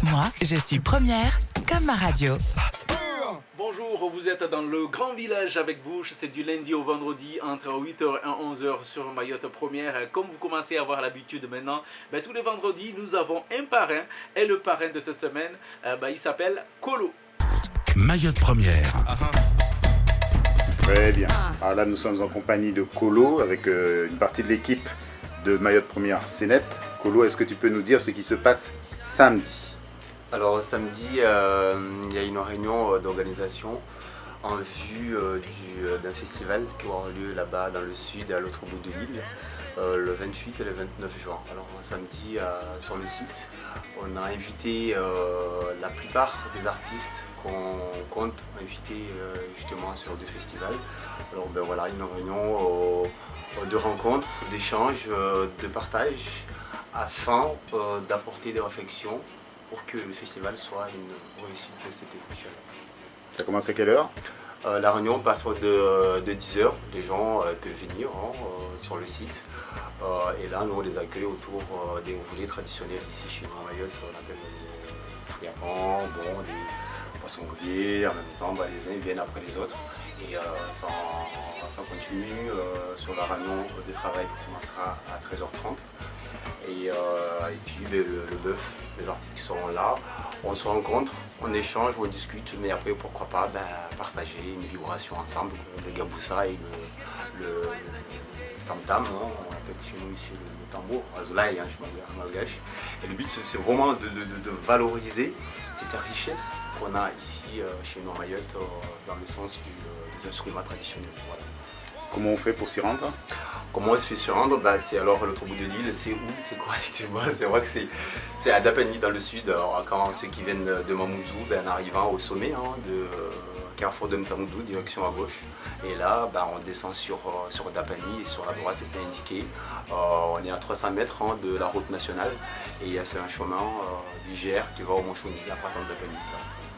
Moi, je suis première, comme ma radio. Bonjour, vous êtes dans le Grand Village avec Bouche, c'est du lundi au vendredi entre 8h et 11h sur Mayotte Première. Comme vous commencez à avoir l'habitude maintenant, tous les vendredis, nous avons un parrain. Et le parrain de cette semaine, il s'appelle Kolo. Mayotte Première. Très bien. Alors là, nous sommes en compagnie de Kolo avec une partie de l'équipe de Mayotte Première CNET. Kolo, est-ce que tu peux nous dire ce qui se passe samedi ? Alors samedi, il y a une réunion d'organisation en vue d'un festival qui aura lieu là-bas dans le sud, à l'autre bout de l'île, le 28 et le 29 juin. Alors samedi, sur le site, on a invité la plupart des artistes qu'on compte inviter justement sur le festival. Alors voilà, une réunion de rencontres, d'échanges, de partage, afin d'apporter des réflexions pour que le festival soit une réussite cette été. Ça commence à quelle heure ? La réunion passe de 10h, les gens peuvent venir sur le site. Et là, nous on les accueille autour des roulés traditionnels ici chez nous à Mayotte. On appelle les fruits à pan, des poissons grillés. En même temps, les uns viennent après les autres. Et ça continue sur la réunion de travail qui commencera à 13h30. Et puis le bœuf, les artistes qui seront là, on se rencontre, on échange, on discute, mais après pourquoi pas partager une vibration ensemble, le gaboussa et le tam-tam, on appelle chez nous ici le tambour, azulaï, je suis malgache. Et le but c'est vraiment de valoriser cette richesse qu'on a ici chez nous à Mayotte dans le sens des instruments traditionnels. Voilà. Comment on fait pour s'y rendre ? Comment on se fait se rendre ? C'est alors l'autre bout de l'île, c'est où ? C'est quoi effectivement ? C'est vrai que c'est à Dapani dans le sud. Alors, quand ceux qui viennent de Mamoudzou, en arrivant au sommet de Carrefour de Msamoudou, direction à gauche. Et là, on descend sur Dapani et sur la droite, c'est indiqué. On est à 300 mètres de la route nationale et c'est un chemin du GR qui va au Mont-Chouni à partir de Dapani.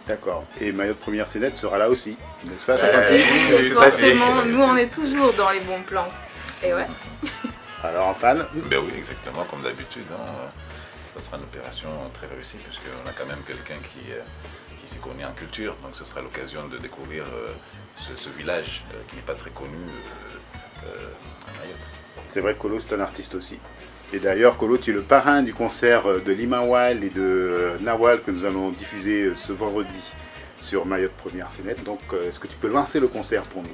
D'accord. Et Mayotte Première CNET sera là aussi, n'est-ce pas, forcément, nous on est toujours dans les bons plans. Et ouais. Alors en fan ? Ben oui, exactement, comme d'habitude. Ça sera une opération très réussie puisqu'on a quand même quelqu'un qui s'y connaît en culture. Donc ce sera l'occasion de découvrir ce village qui n'est pas très connu à Mayotte. C'est vrai que Kolo, c'est un artiste aussi. Et d'ailleurs, Kolo, tu es le parrain du concert de Limawal et de Nawal que nous allons diffuser ce vendredi sur Mayotte Première CNET. Donc, est-ce que tu peux lancer le concert pour nous ?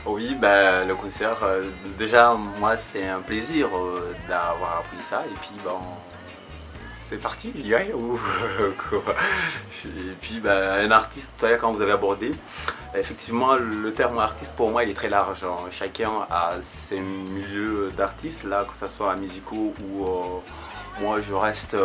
Oui, le concert, déjà, moi, c'est un plaisir d'avoir appris ça. Et puis, c'est parti, je dirais. Et puis, un artiste, quand vous avez abordé, effectivement, le terme artiste, pour moi, il est très large. Chacun a ses milieux d'artistes, là, que ce soit musicaux ou... moi, je reste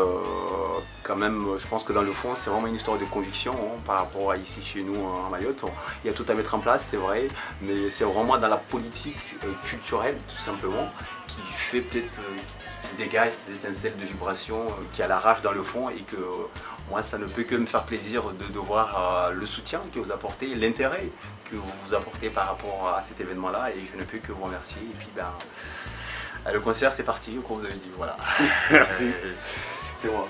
quand même, je pense que dans le fond, c'est vraiment une histoire de conviction par rapport à ici chez nous à Mayotte. Il y a tout à mettre en place, c'est vrai, mais c'est vraiment dans la politique culturelle, tout simplement, qui fait peut-être, qui dégage ces étincelles de vibration qui a la rage dans le fond et que moi, ça ne peut que me faire plaisir de voir le soutien que vous apportez, l'intérêt que vous apportez par rapport à cet événement-là et je ne peux que vous remercier. Et puis, le concert, c'est parti, comme vous avez dit, voilà. Merci. C'est moi.